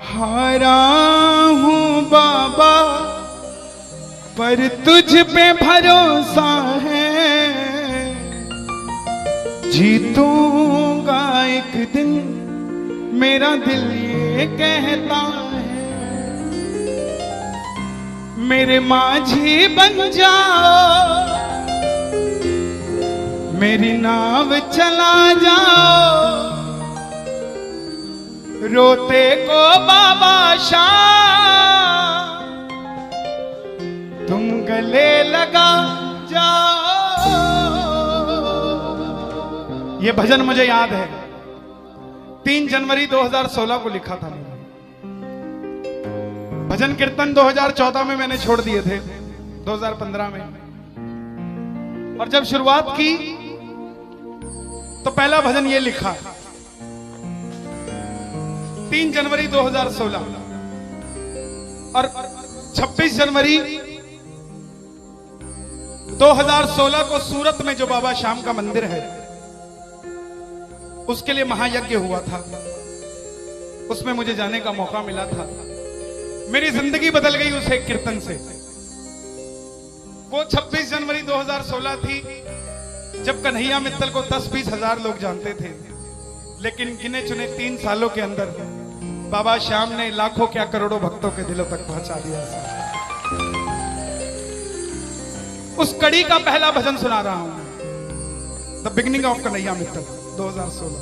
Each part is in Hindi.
हारा हूँ बाबा पर तुझ पे भरोसा है, जीतूंगा एक दिन मेरा दिल ये कहता है। मेरे माझी बन जाओ, मेरी नाव चला जाओ, रोते को बाबा शाम तुम गले लगा जाओ। ये भजन मुझे याद है, 3 जनवरी 2016 को लिखा था मैंने। भजन कीर्तन 2014 में मैंने छोड़ दिए थे, 2015 में। और जब शुरुआत की तो पहला भजन ये लिखा 3 जनवरी 2016। और 26 जनवरी 2016 को सूरत में जो बाबा श्याम का मंदिर है उसके लिए महायज्ञ हुआ था, उसमें मुझे जाने का मौका मिला था। मेरी जिंदगी बदल गई उस एक कीर्तन से। वो 26 जनवरी 2016 थी जब कन्हैया मित्तल को 10-20 हजार लोग जानते थे, लेकिन गिने चुने 3 सालों के अंदर बाबा श्याम ने लाखों क्या करोड़ों भक्तों के दिलों तक पहुंचा दिया। उस कड़ी का पहला भजन सुना रहा हूं, the beginning of Kanhaiya Mittal 2016।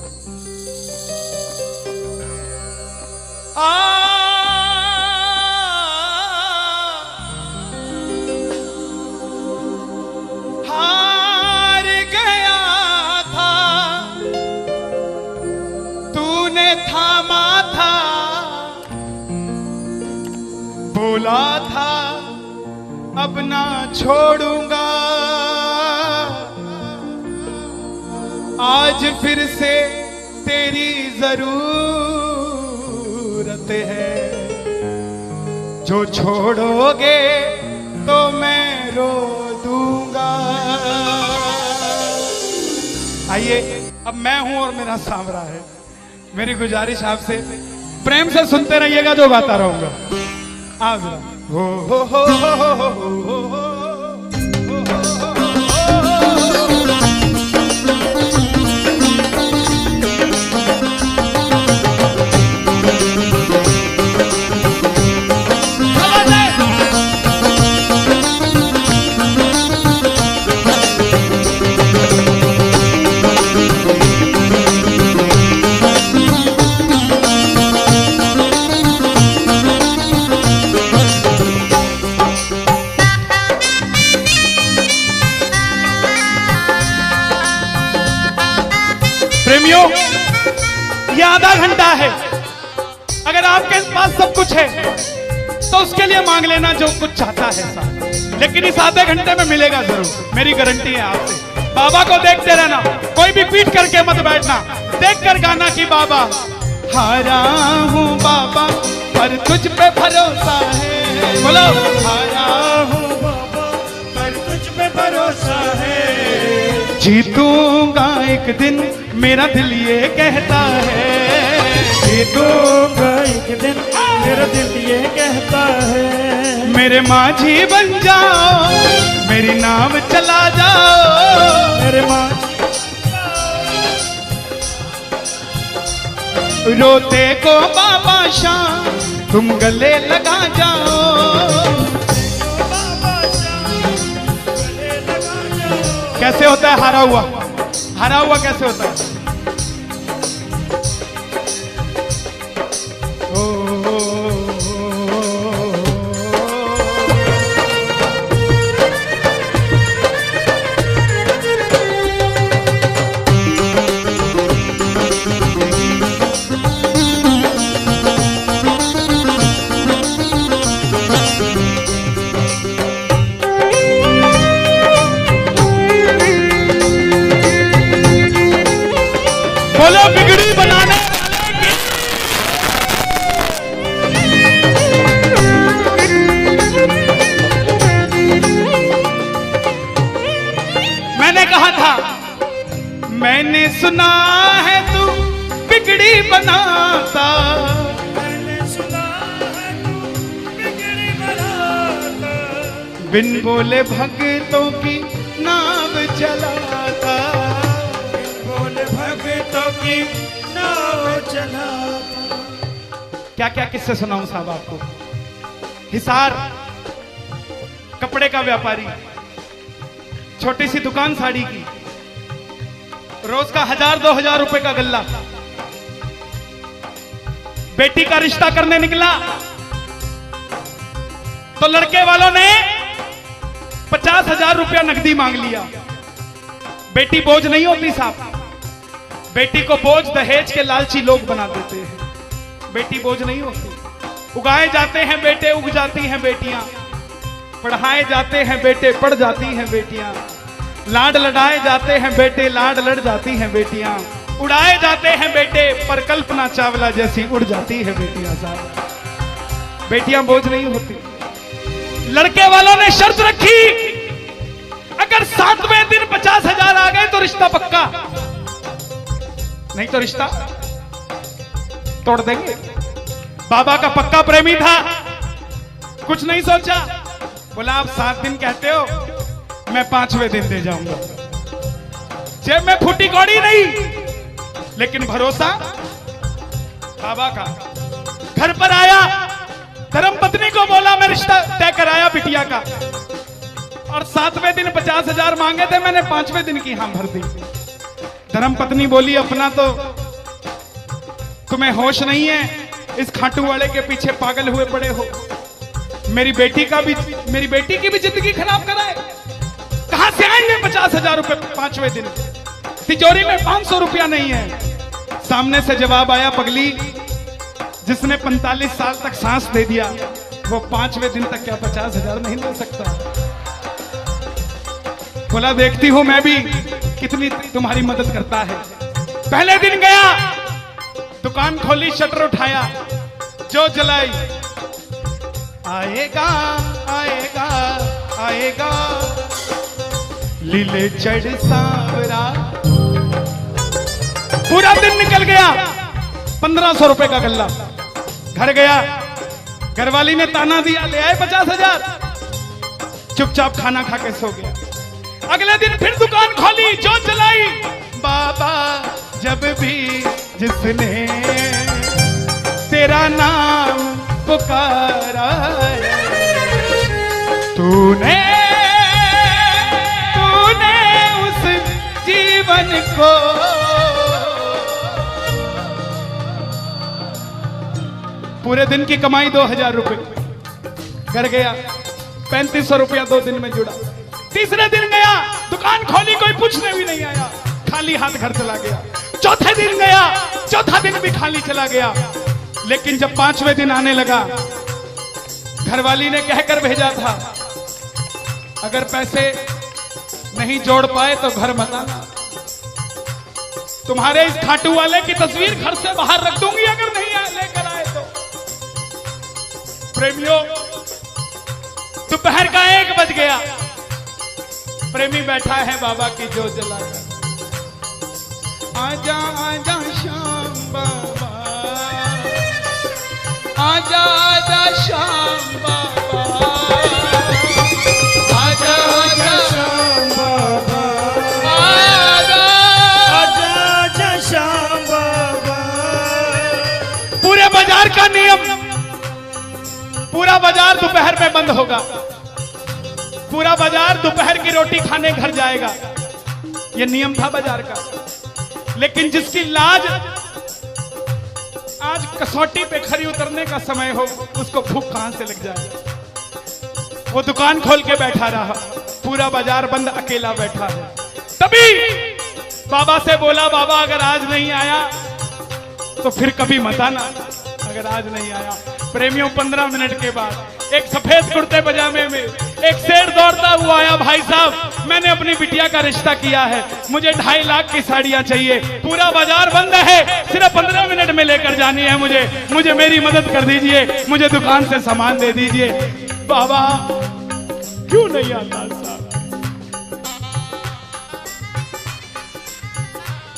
हार गया था तूने थामा था, बोला था अब ना छोड़ूंगा, आज फिर से तेरी जरूरत है, जो छोड़ोगे तो मैं रो दूंगा। आइए, अब मैं हूं और मेरा सांवरा है। मेरी गुजारिश आपसे प्रेम से सुनते रहिएगा, जो गाता रहूंगा। आज हो हो हो हो हो हो हो हो। प्रेमियों, ये आधा घंटा है। अगर आपके पास सब कुछ है तो उसके लिए मांग लेना जो कुछ चाहता है साहब, लेकिन इस आधे घंटे में मिलेगा जरूर, मेरी गारंटी है आपसे। बाबा को देखते रहना, कोई भी पीट करके मत बैठना, देख कर गाना कि बाबा हारा हूँ बाबा पर तुझ पे भरोसा है। बोलो हारा हूँ बाबा पर तुझ पे भरोसा है, जीतूंगा एक दिन मेरा दिल ये कहता है, जीतूंगा एक दिन मेरा दिल ये कहता है। मेरे माझी बन जाओ, मेरी नाव चला जाओ, मेरे माझी रोते को बाबा शाम तुम गले लगा जाओ। कैसे होता है हारा हुआ? हारा हुआ कैसे होता है? बोलो बिगड़ी बनाने मैंने कहा था, मैंने सुना है तू बिगड़ी बनाता बिन बोले भक्तों की नाव चलाता, बिन बोले भक्तों की नाव चलाता। क्या क्या किस्से सुनाऊं साहब आपको। हिसार कपड़े का व्यापारी, छोटी सी दुकान साड़ी की, रोज का 1000-2000 रुपए का गल्ला। बेटी का रिश्ता करने निकला तो लड़के वालों ने 50,000 रुपया नकदी मांग लिया। बेटी बोझ नहीं होती साहब, बेटी को बोझ दहेज के लालची लोग बना देते हैं। बेटी बोझ नहीं होती। उगाए जाते हैं बेटे, उग जाती हैं बेटियां। पढ़ाए जाते हैं बेटे, पढ़ जाती हैं बेटियां। लाड लड़ाए जाते हैं बेटे, लाड लड़ जाती हैं बेटियां। उड़ाए जाते हैं बेटे, पर कल्पना चावला जैसी उड़ जाती है बेटियां साहब। बेटियां बोझ नहीं होती। लड़के वालों ने शर्त रखी, अगर 7वें दिन 50,000 आ गए तो रिश्ता पक्का, नहीं तो रिश्ता तोड़ देंगे। बाबा का पक्का प्रेमी था, कुछ नहीं सोचा, बोला आप 7 दिन कहते हो, मैं 5वें दिन दे जाऊंगा। जेब में फूटी कौड़ी नहीं, लेकिन भरोसा बाबा का। घर पर आया, धर्मपत्नी को बोला मैं रिश्ता तय कराया बिटिया का, और 7वें दिन 50,000 मांगे थे, मैंने 5वें दिन की हां भर दी। धर्मपत्नी बोली अपना तो तुम्हें होश नहीं है, इस खाटू वाले के पीछे पागल हुए पड़े हो। मेरी बेटी की भी जिंदगी खराब कराए। कहां से आएंगे 50,000 रुपए 5वें दिन? तिजोरी में 500 रुपया नहीं है। सामने से जवाब आया, पगली जिसने 45 साल तक सांस दे दिया, वो 5वें दिन तक क्या 50,000 नहीं ले सकता? बोला देखती हूं मैं भी कितनी तुम्हारी मदद करता है। पहले दिन गया, दुकान खोली, शटर उठाया, जो जलाई, आएगा आएगा आएगा लीले चढ़ सांवरा। पूरा दिन निकल गया, 1500 रुपए का गल्ला। घर गया, घरवाली ने ताना दिया, ले आए 50,000। चुपचाप खाना खा के सो गया। अगले दिन फिर दुकान खोली, जो चलाई, बाबा जब भी जिसने तेरा नाम पुकारा, तूने उस जीवन को पूरे दिन की कमाई 2000 रुपए। घर गया, 3500 रुपया 2 दिन में जुड़ा। तीसरे दिन गया, दुकान खोली, कोई पूछने भी नहीं आया, खाली हाथ घर चला गया। चौथे दिन गया, चौथा दिन भी खाली चला गया। लेकिन जब 5वें दिन आने लगा, घरवाली ने कहकर भेजा था, अगर पैसे नहीं जोड़ पाए तो घर मत आना। तुम्हारे इस खाटू वाले की तस्वीर घर से बाहर रख दूंगी अगर नहीं लेकर आए तो। प्रेमियों, दोपहर का 1 बज गया, प्रेमी बैठा है बाबा की जोत जलाकर। आजा आजा श्याम बाबा, आजा आजा श्याम बाबा, आजा आजा श्याम बाबा, आजा आजा आजा श्याम बाबा। पूरे बाजार का नियम, पूरा बाजार दोपहर में बंद होगा। पूरा बाजार दोपहर की रोटी खाने घर जाएगा। यह नियम था बाजार का। लेकिन जिसकी लाज आज कसौटी पे खरी उतरने का समय हो, उसको भूख कहां से लग जाए। वो दुकान खोल के बैठा रहा, पूरा बाजार बंद, अकेला बैठा है। तभी बाबा से बोला, बाबा अगर आज नहीं आया तो फिर कभी मत आना, अगर आज नहीं आया। प्रेमियों, 15 मिनट के बाद एक सफेद कुर्ते पजामे में एक शेर दौड़ता हुआ आया, भाई साहब मैंने अपनी बिटिया का रिश्ता किया है, मुझे 2.5 लाख की साड़ियां चाहिए, पूरा बाजार बंद है, सिर्फ 15 मिनट में लेकर जानी है मुझे मेरी मदद कर दीजिए, मुझे दुकान से सामान दे दीजिए। बाबा क्यों नहीं आता साहब?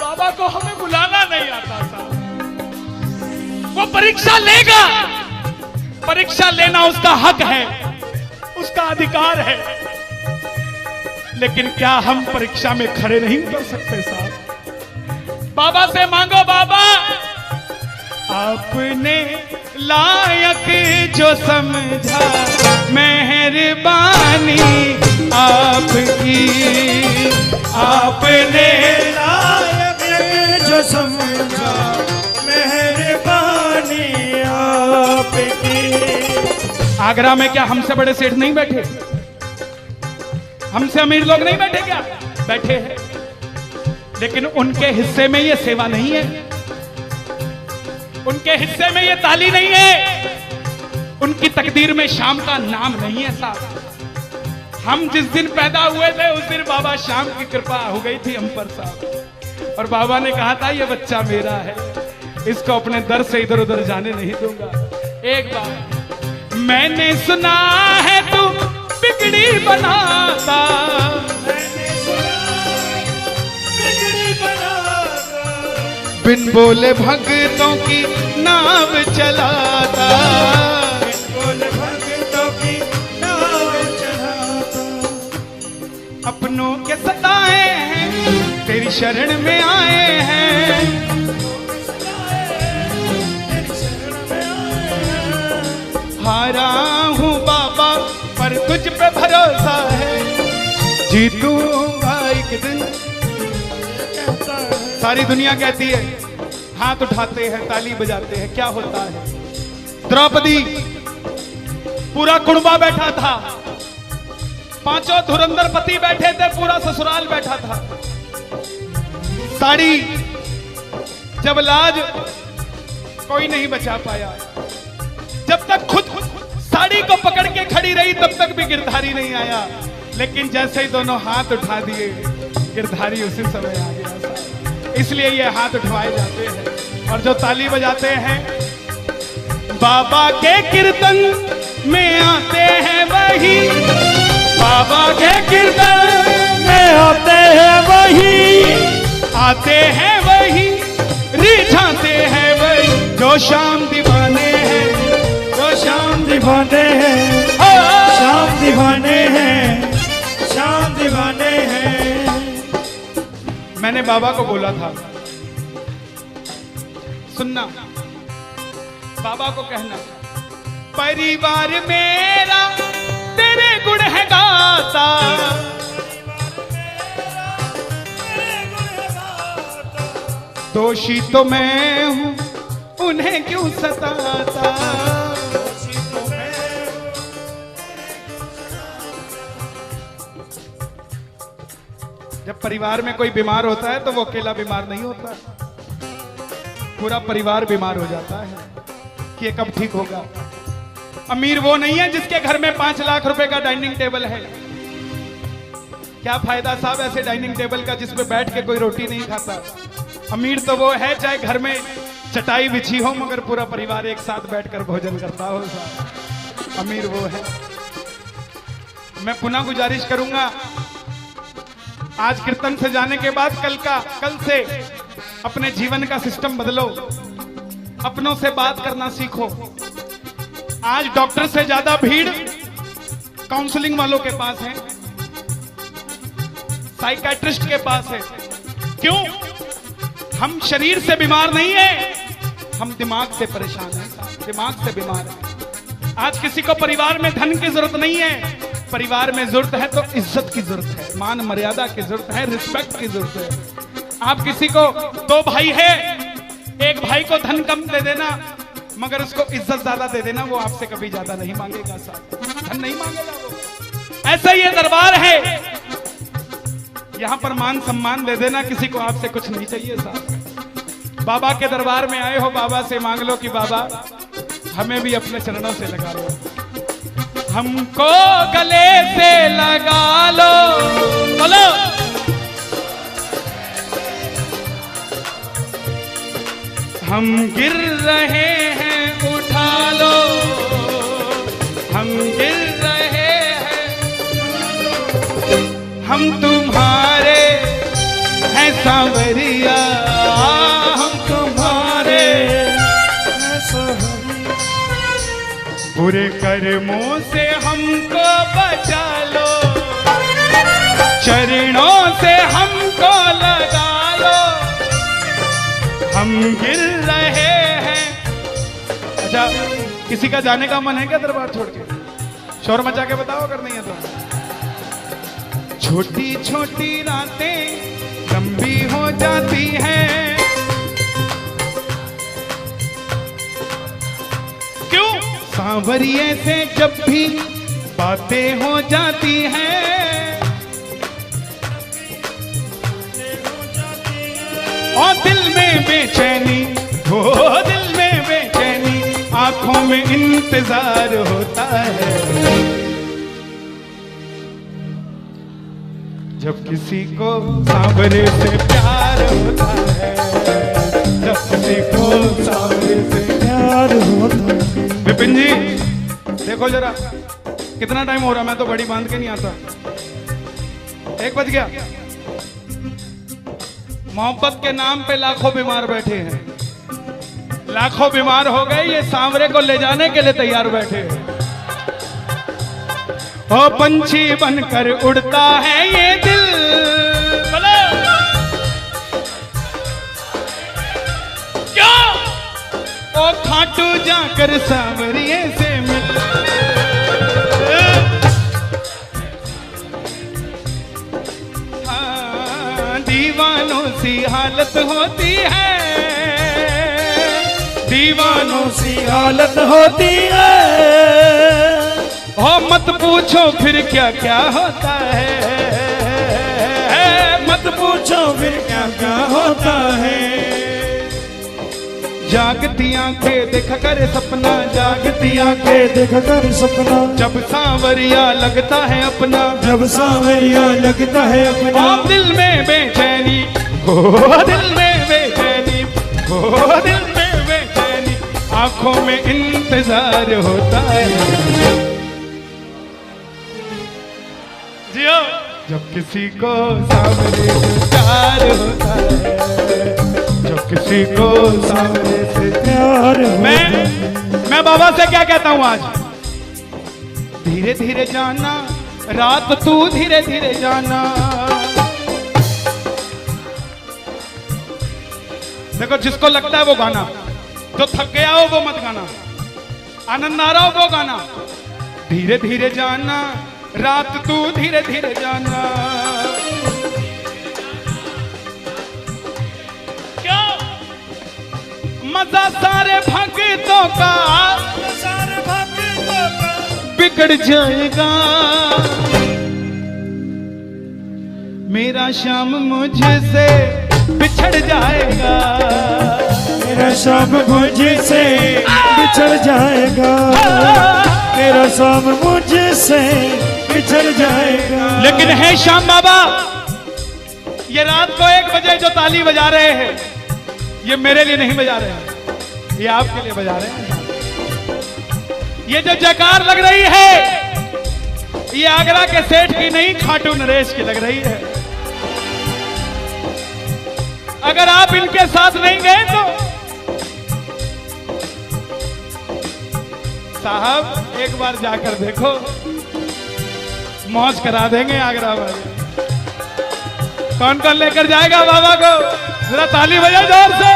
बाबा को हमें बुलाना नहीं आता साहब। वो परीक्षा लेगा, परीक्षा लेना उसका हक है, उसका अधिकार है, लेकिन क्या हम परीक्षा में खड़े नहीं उतर सकते साहब? बाबा से मांगो, बाबा आपने लायक जो समझा, मेहरबानी आपकी, आपने लायक जो समझा, मेहरबानी आपकी। आगरा में क्या हमसे बड़े सेठ नहीं बैठे? हमसे अमीर लोग नहीं बैठे क्या? बैठे हैं, लेकिन उनके हिस्से में ये सेवा नहीं है, उनके हिस्से में ये ताली नहीं है, उनकी तकदीर में शाम का नाम नहीं है साहब। हम जिस दिन पैदा हुए थे उस दिन बाबा शाम की कृपा हो गई थी हम पर साहब, और बाबा ने कहा था ये बच्चा मेरा है, इसको अपने दर से इधर उधर जाने नहीं दूंगा। एक बार मैंने सुना है तू बिगड़ी बनाता, बिन बोले भक्तों की नाव चलाता, बिन बोले भक्तों की नाव चलाता। अपनों के सताए हैं तेरी शरण में आए हैं, हारा हूँ बाबा पर तुझ पे भरोसा है, जीतूंगा एक दिन। सारी दुनिया कहती है, हाथ उठाते हैं ताली बजाते हैं, क्या होता है? द्रौपदी पूरा कुणबा बैठा था, पांचों धुरंधर पति बैठे थे, पूरा ससुराल बैठा था। साड़ी जब लाज कोई नहीं बचा पाया, जब तक खुद साड़ी को पकड़ के खड़ी रही तब तक भी गिरधारी नहीं आया, लेकिन जैसे ही दोनों हाथ उठा दिए गिरधारी उसी समय आ गया। इसलिए ये हाथ उठवाए जाते हैं, और जो ताली बजाते हैं बाबा के कीर्तन में आते हैं वही, बाबा के कीर्तन में आते हैं वही, आते हैं वही, रिझाते हैं वही, जो शाम दीवाने हैं, जो शाम दीवाने हैं, शाम दीवाने हैं, शाम दीवाने हैं। मैंने बाबा को बोला था, सुनना, बाबा को कहना, परिवार मेरा तेरे गुण है गाता, दोषी तो मैं हूं उन्हें क्यों सताता। जब परिवार में कोई बीमार होता है तो वो अकेला बीमार नहीं होता, पूरा परिवार बीमार हो जाता है कि ये कब ठीक होगा। अमीर वो नहीं है जिसके घर में 5 लाख रुपए का डाइनिंग टेबल है। क्या फायदा साहब ऐसे डाइनिंग टेबल का जिसपे बैठ के कोई रोटी नहीं खाता। अमीर तो वो है चाहे घर में चटाई बिछी हो मगर पूरा परिवार एक साथ बैठकर भोजन करता हो साहब, अमीर वो है। मैं पुनः गुजारिश करूंगा, आज कीर्तन से जाने के बाद कल से अपने जीवन का सिस्टम बदलो, अपनों से बात करना सीखो। आज डॉक्टर से ज्यादा भीड़ काउंसलिंग वालों के पास है, साइकियाट्रिस्ट के पास है। क्यों? हम शरीर से बीमार नहीं है, हम दिमाग से परेशान हैं, दिमाग से बीमार हैं। आज किसी को परिवार में धन की जरूरत नहीं है, परिवार में जरूरत है तो इज्जत की जरूरत है, मान मर्यादा की जरूरत है, रिस्पेक्ट की जरूरत है। आप किसी को 2 भाई है, एक भाई को धन कम दे देना मगर उसको इज्जत ज्यादा दे देना, वो आपसे कभी ज्यादा नहीं मांगेगा साहब, धन नहीं मांगेगा वो। ऐसा ये दरबार है, यहां पर मान सम्मान दे देना, किसी को आपसे कुछ नहीं चाहिए साहब। बाबा के दरबार में आए हो, बाबा से मांग लो कि बाबा हमें भी अपने चरणों से लगा लो, हमको गले से लगा लो, बोलो हम गिर रहे हैं उठा लो, हम गिर रहे हैं, हम तुम्हारे हैं सांवरिया, हम तुम्हारे हैं सांवरिया। बुरे कर्मों से हमको बचा लो, चरणों से हमको लगा लो, हम गिर रहे हैं। अच्छा, किसी का जाने का मन है क्या दरबार छोड़ के? शोर मचा के बताओ अगर नहीं है तो। छोटी छोटी रातें लंबी हो जाती हैं, क्यों? सांवरिये से जब भी बातें हो जाती हैं, और दिल में बेचैनी, हो दिल में बेचैनी, आंखों में इंतजार होता है। जब किसी को सांवरे से प्यार होता है, जब किसी को सांवरे से प्यार होता है। विपिन जी देखो जरा कितना टाइम हो रहा, मैं तो बड़ी बांध के नहीं आता। 1 बज गया। मोहब्बत के नाम पे लाखों बीमार बैठे हैं, लाखों बीमार हो गए, ये सांवरे को ले जाने के लिए तैयार बैठे हैं। ओ पंछी बनकर उड़ता है ये दिल, बोलो क्या? ओ खाटू जाकर सांवरिये से मिल, दीवानों सी हालत होती है, दीवानों सी हालत होती है। हो मत पूछो फिर क्या क्या होता है, मत पूछो फिर क्या क्या होता है। जागती आंखें देखा कर सपना, जागती आंखें देख कर सपना, जब सांवरिया लगता है अपना, जब सांवरिया लगता है अपना। और दिल में बेचैनी, हो दिल में बेचैनी, हो दिल में बेचैनी, आंखों में इंतजार होता है। जियो जब किसी को सांवरे से प्यार होता है, जब किसी को सांवरे से प्यार मैं बाबा से क्या कहता हूं आज? धीरे धीरे जाना, रात तू धीरे धीरे जाना। देखो जिसको लगता है वो गाना, जो थक गया हो वो मत गाना, आनंद आ रहा हो वो गाना। धीरे धीरे जाना, रात तू धीरे धीरे जाना। क्या मजा सारे भक्तों का, सारे भक्तों का बिगड़ जाएगा। मेरा श्याम मुझसे बिछड़ जाएगा, मेरा शाम मुझसे बिछड़ जाएगा, मेरा शाम मुझसे बिछड़ जाएगा। लेकिन है श्याम बाबा, ये रात को 1 बजे जो ताली बजा रहे हैं, ये मेरे लिए नहीं बजा रहे हैं, ये आपके लिए बजा रहे हैं। ये जो जयकार लग रही है, ये आगरा के सेठ की नहीं, खाटू नरेश की लग रही है। अगर आप इनके साथ नहीं गए तो साहब एक बार जाकर देखो, मौज करा देंगे आगरा वाले। कौन कौन लेकर जाएगा बाबा को? जरा ताली बजाओ जोर से।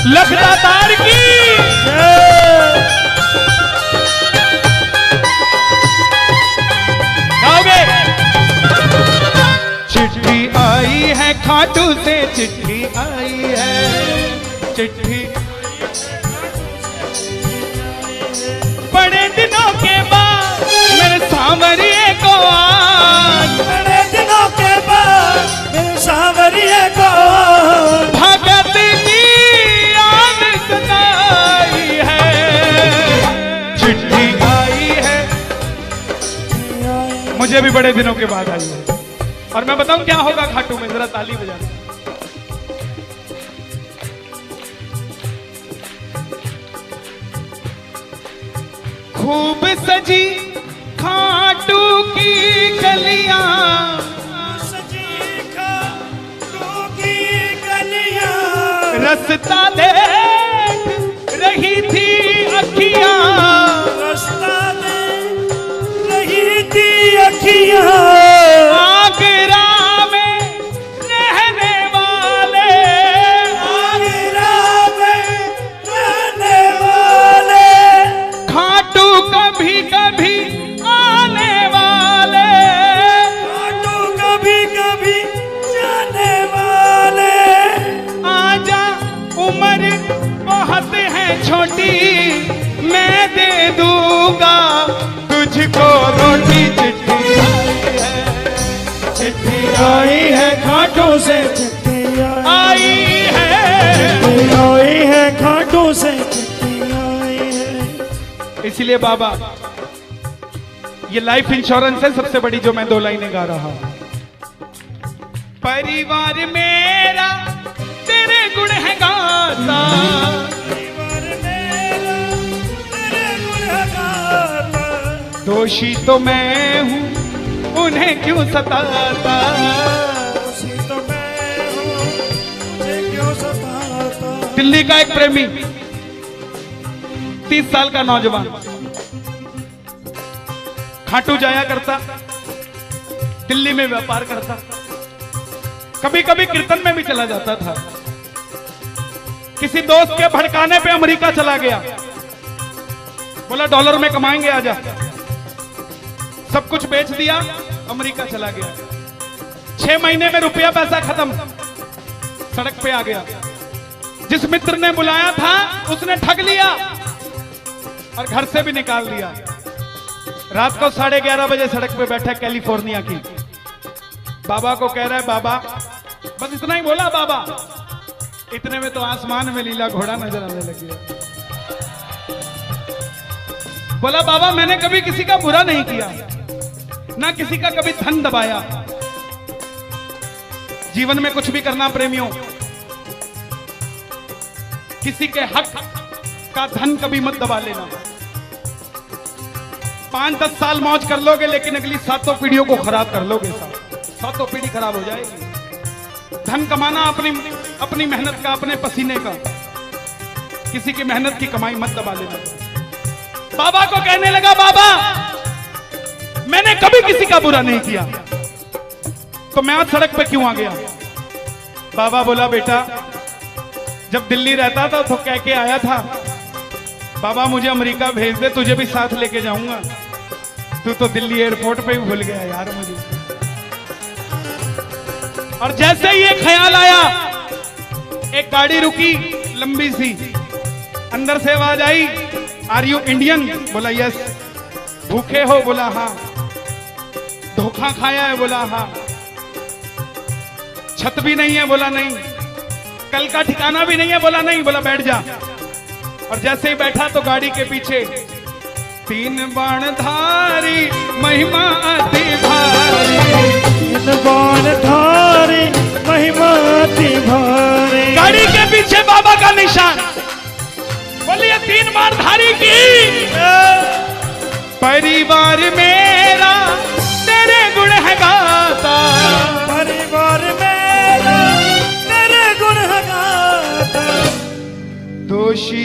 लखदातार की गाओगे? चिट्ठी आई है खाटू से, चिट्ठी आई है, चिट्ठी बड़े दिनों के बाद मेरे सांवरिये को आज, बड़े दिनों के बाद मेरे सांवरिये को भगत की याद सताई है। चिट्ठी आई है, मुझे भी बड़े दिनों के बाद आई है। और मैं बताऊं क्या होगा खाटू में, जरा ताली बजा। खूब सजी खाटू की गलियां, सजी खाटू की गलियां, रास्ता देख रही थी अखियां, रास्ता देख रही थी अखियां, आगरा में रहने वाले, आगरा में रहने वाले, खाटू कभी कभी आने वाले, खाटू कभी कभी जाने वाले, आजा उम्र बहुत है छोटी, मैं दे दूंगा तुझको रोटी। चिट्ठी आई है खाटू से, चिट्ठी आई है, आई है खाटू से, चिट्ठी आई है। इसलिए बाबा ये लाइफ इंश्योरेंस है सबसे बड़ी जो मैं 2 लाइनें गा रहा हूं। परिवार मेरा तेरे गुण है गाता, परिवार मेरा तेरे गुण गाता, दोषी तो मैं हूं उन्हें क्यों सताता। उसी तो मैं हूँ, मुझे क्यों सताता। दिल्ली का एक प्रेमी 30 साल का नौजवान खाटू जाया करता, दिल्ली में व्यापार करता, कभी कभी कीर्तन में भी चला जाता था। किसी दोस्त के भड़काने पे अमेरिका चला गया, बोला डॉलर में कमाएंगे आजा, सब कुछ बेच दिया, अमेरिका चला गया। 6 महीने में रुपया पैसा खत्म, सड़क पे आ गया। जिस मित्र ने बुलाया था उसने ठग लिया और घर से भी निकाल दिया। रात को 11:30 बजे सड़क पे बैठा कैलिफोर्निया की, बाबा को कह रहा है बाबा, बस इतना ही बोला बाबा, इतने में तो आसमान में लीला घोड़ा नजर आने लगी। बोला बाबा मैंने कभी किसी का बुरा नहीं किया, ना किसी का कभी धन दबाया। जीवन में कुछ भी करना प्रेमियों, किसी के हक का धन कभी मत दबा लेना। 5-10 साल मौज कर लोगे लेकिन अगली 7 पीढ़ियों को खराब कर लोगे। 7 पीढ़ी खराब हो जाएगी। धन कमाना अपनी मेहनत का, अपने पसीने का, किसी की मेहनत की कमाई मत दबा लेना। बाबा को कहने लगा बाबा मैंने कभी किसी का बुरा नहीं किया, तो मैं आज सड़क पे क्यों आ गया। बाबा बोला बेटा जब दिल्ली रहता था तो कह के आया था बाबा मुझे अमेरिका भेज दे, तुझे भी साथ लेके जाऊंगा। तू तो दिल्ली एयरपोर्ट पे ही भूल गया यार मुझे। और जैसे ही ये ख्याल आया, एक गाड़ी रुकी लंबी सी, अंदर से आवाज आई आर यू इंडियन? बोला यस। भूखे हो? बोला हाँ। धोखा खाया है? बोला हाँ। छत भी नहीं है? बोला नहीं। कल का ठिकाना भी नहीं है? बोला नहीं। बोला बैठ जा। और जैसे ही बैठा तो गाड़ी के पीछे 3 बाणधारी महिमा अति भारी, 3 बाणधारी महिमा अति भारी, गाड़ी के पीछे बाबा का निशान। बोलिए 3 बाणधारी की। परिवार मेरा तेरे गुण है गाता, परिवार मेरा तेरे गुण गाता, दोषी